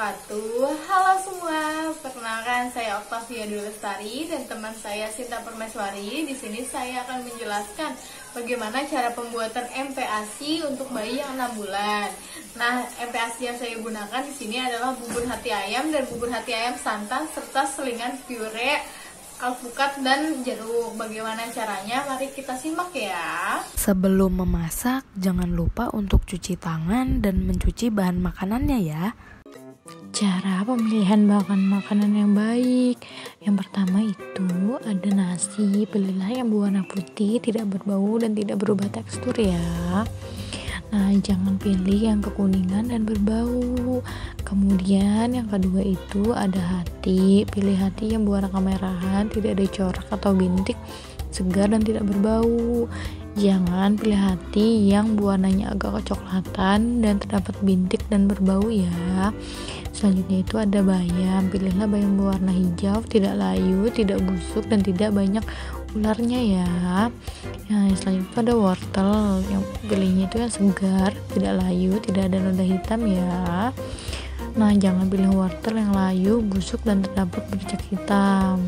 wabarakatuh. Halo semua, perkenalkan saya Oktavia Dwi Lestari dan teman saya Sinta Permaiswari. Di sini saya akan menjelaskan bagaimana cara pembuatan MPASI untuk bayi yang 6 bulan. Nah, MPASI yang saya gunakan di sini adalah bubur hati ayam dan bubur hati ayam santan serta selingan pure alpukat dan jeruk. Bagaimana caranya? Mari kita simak ya. Sebelum memasak, jangan lupa untuk cuci tangan dan mencuci bahan makanannya ya. Cara pemilihan bahan makanan yang baik. Yang pertama itu ada nasi. Pilihlah yang berwarna putih, tidak berbau dan tidak berubah tekstur ya. Nah, jangan pilih yang kekuningan dan berbau. Kemudian yang kedua itu ada hati. Pilih hati yang berwarna kemerahan, tidak ada corak atau bintik, segar dan tidak berbau. Jangan pilih hati yang warnanya agak kecoklatan dan terdapat bintik dan berbau ya. Selanjutnya itu ada bayam. Pilihlah bayam berwarna hijau, tidak layu, tidak busuk dan tidak banyak ularnya ya. Nah, selanjutnya itu ada wortel. Yang pilihnya itu yang segar, tidak layu, tidak ada noda hitam ya. Nah, jangan pilih wortel yang layu, busuk dan terdapat bercak hitam.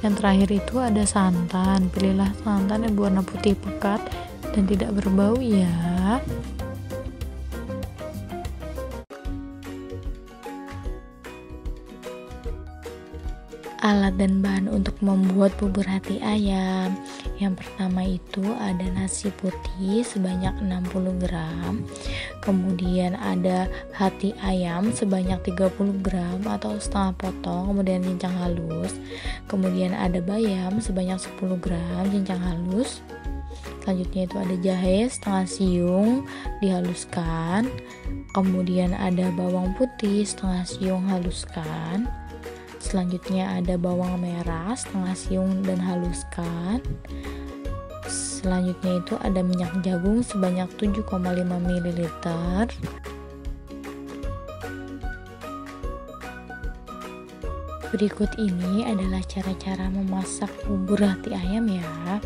Yang terakhir itu ada santan. Pilihlah santan yang berwarna putih pekat dan tidak berbau ya. Alat dan bahan untuk membuat bubur hati ayam. Yang pertama itu ada nasi putih sebanyak 60 gram. Kemudian ada hati ayam sebanyak 30 gram atau setengah potong, kemudian cincang halus. Kemudian ada bayam sebanyak 10 gram cincang halus. Selanjutnya itu ada jahe setengah siung dihaluskan. Kemudian ada bawang putih setengah siung haluskan. Selanjutnya ada bawang merah setengah siung dan haluskan. Selanjutnya itu ada minyak jagung sebanyak 7,5 ml. Berikut ini adalah cara-cara memasak bubur hati ayam ya.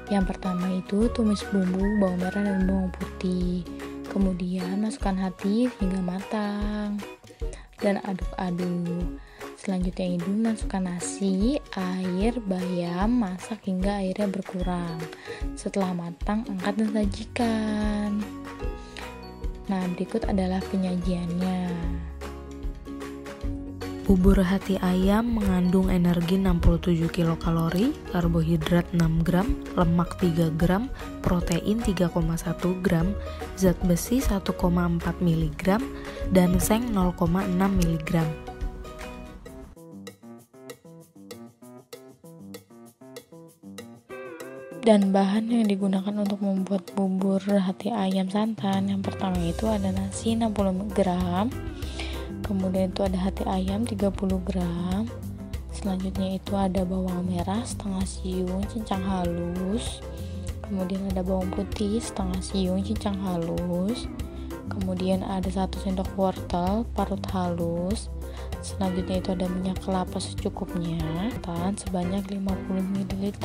Yang pertama itu tumis bumbu bawang merah dan bawang putih. Kemudian masukkan hati hingga matang dan aduk-aduk. Selanjutnya itu masukkan nasi, air, bayam, masak hingga airnya berkurang. Setelah matang, angkat dan sajikan. Nah, berikut adalah penyajiannya. Bubur hati ayam mengandung energi 67 kilokalori, karbohidrat 6 gram, lemak 3 gram, protein 3,1 gram, zat besi 1,4 mg, dan seng 0,6 mg. Dan bahan yang digunakan untuk membuat bubur hati ayam santan, yang pertama itu ada nasi 60 gram. Kemudian itu ada hati ayam 30 gram. Selanjutnya itu ada bawang merah setengah siung cincang halus. Kemudian ada bawang putih setengah siung cincang halus. Kemudian ada 1 sendok wortel parut halus. Selanjutnya itu ada minyak kelapa secukupnya, dan sebanyak 50 ml.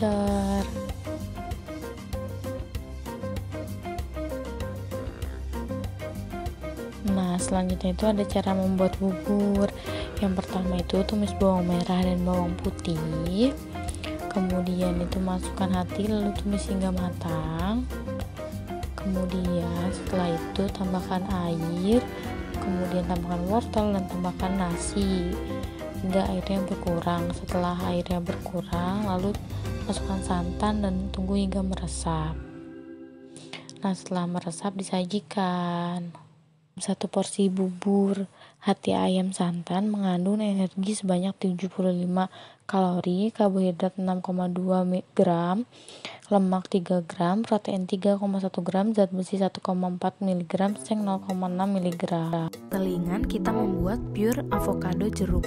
Nah, selanjutnya itu ada cara membuat bubur. Yang pertama itu tumis bawang merah dan bawang putih. Kemudian itu masukkan hati lalu tumis hingga matang. Kemudian setelah itu tambahkan air. Kemudian tambahkan wortel dan tambahkan nasi hingga airnya berkurang. Setelah airnya berkurang, lalu masukkan santan dan tunggu hingga meresap. Nah, setelah meresap disajikan. 1 porsi bubur hati ayam santan mengandung energi sebanyak 75 kalori, karbohidrat 6,2 gram, lemak 3 gram, protein 3,1 gram, zat besi 1,4 mg, seng 0,6 mg. Selingan kita membuat pure avocado jeruk.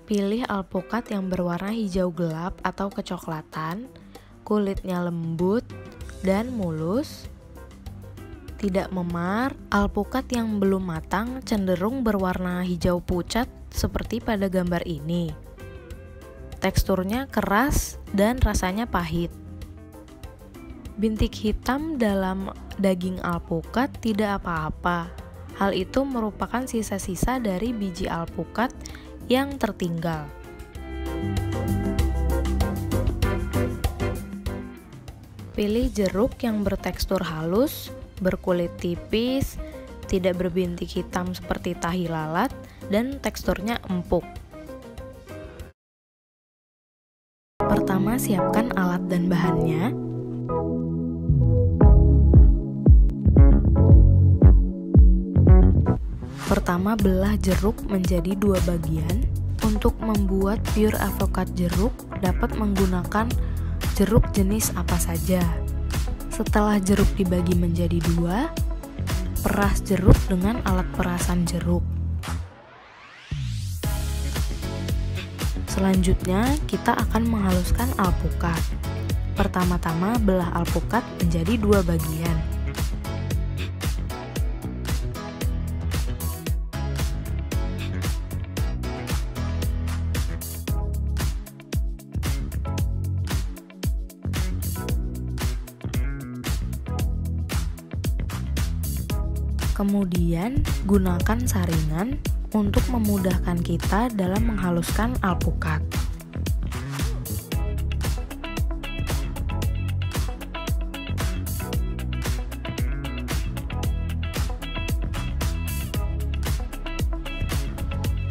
Pilih alpukat yang berwarna hijau gelap atau kecoklatan, kulitnya lembut dan mulus, tidak memar. Alpukat yang belum matang cenderung berwarna hijau pucat seperti pada gambar ini. Teksturnya keras dan rasanya pahit. Bintik hitam dalam daging alpukat tidak apa-apa. Hal itu merupakan sisa-sisa dari biji alpukat yang tertinggal. Pilih jeruk yang bertekstur halus, berkulit tipis, tidak berbintik hitam seperti tahi lalat, dan teksturnya empuk. Pertama, siapkan alat dan bahannya. Pertama, belah jeruk menjadi 2 bagian. Untuk membuat pure avokat jeruk, dapat menggunakan jeruk jenis apa saja. Setelah jeruk dibagi menjadi 2, peras jeruk dengan alat perasan jeruk. Selanjutnya, kita akan menghaluskan alpukat. Pertama-tama, belah alpukat menjadi 2 bagian. Kemudian, gunakan saringan untuk memudahkan kita dalam menghaluskan alpukat.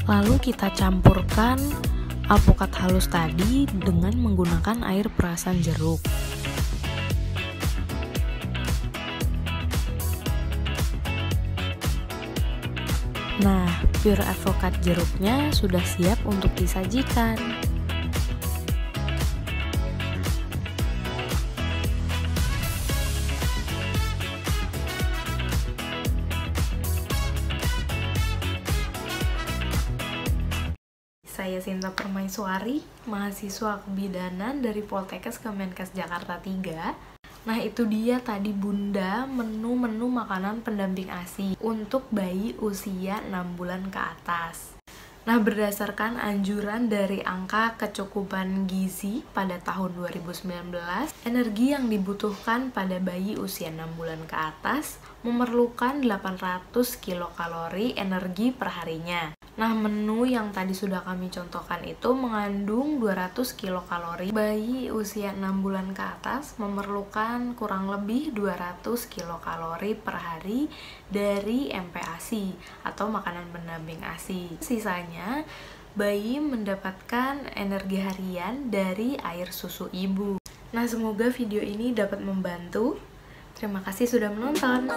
Lalu kita campurkan alpukat halus tadi dengan menggunakan air perasan jeruk. Nah, pure avokat jeruknya sudah siap untuk disajikan. Saya Sinta Permaiswari, mahasiswa kebidanan dari Poltekkes Kemenkes Jakarta 3. Nah, itu dia tadi Bunda menu-menu makanan pendamping ASI untuk bayi usia 6 bulan ke atas. Nah, berdasarkan anjuran dari angka kecukupan gizi pada tahun 2019, energi yang dibutuhkan pada bayi usia 6 bulan ke atas memerlukan 800 kilokalori energi per harinya. Nah, menu yang tadi sudah kami contohkan itu mengandung 200 kilokalori. Bayi usia 6 bulan ke atas memerlukan kurang lebih 200 kilokalori per hari dari MPASI atau makanan pendamping ASI. Sisanya, bayi mendapatkan energi harian dari air susu ibu. Nah, semoga video ini dapat membantu. Terima kasih sudah menonton.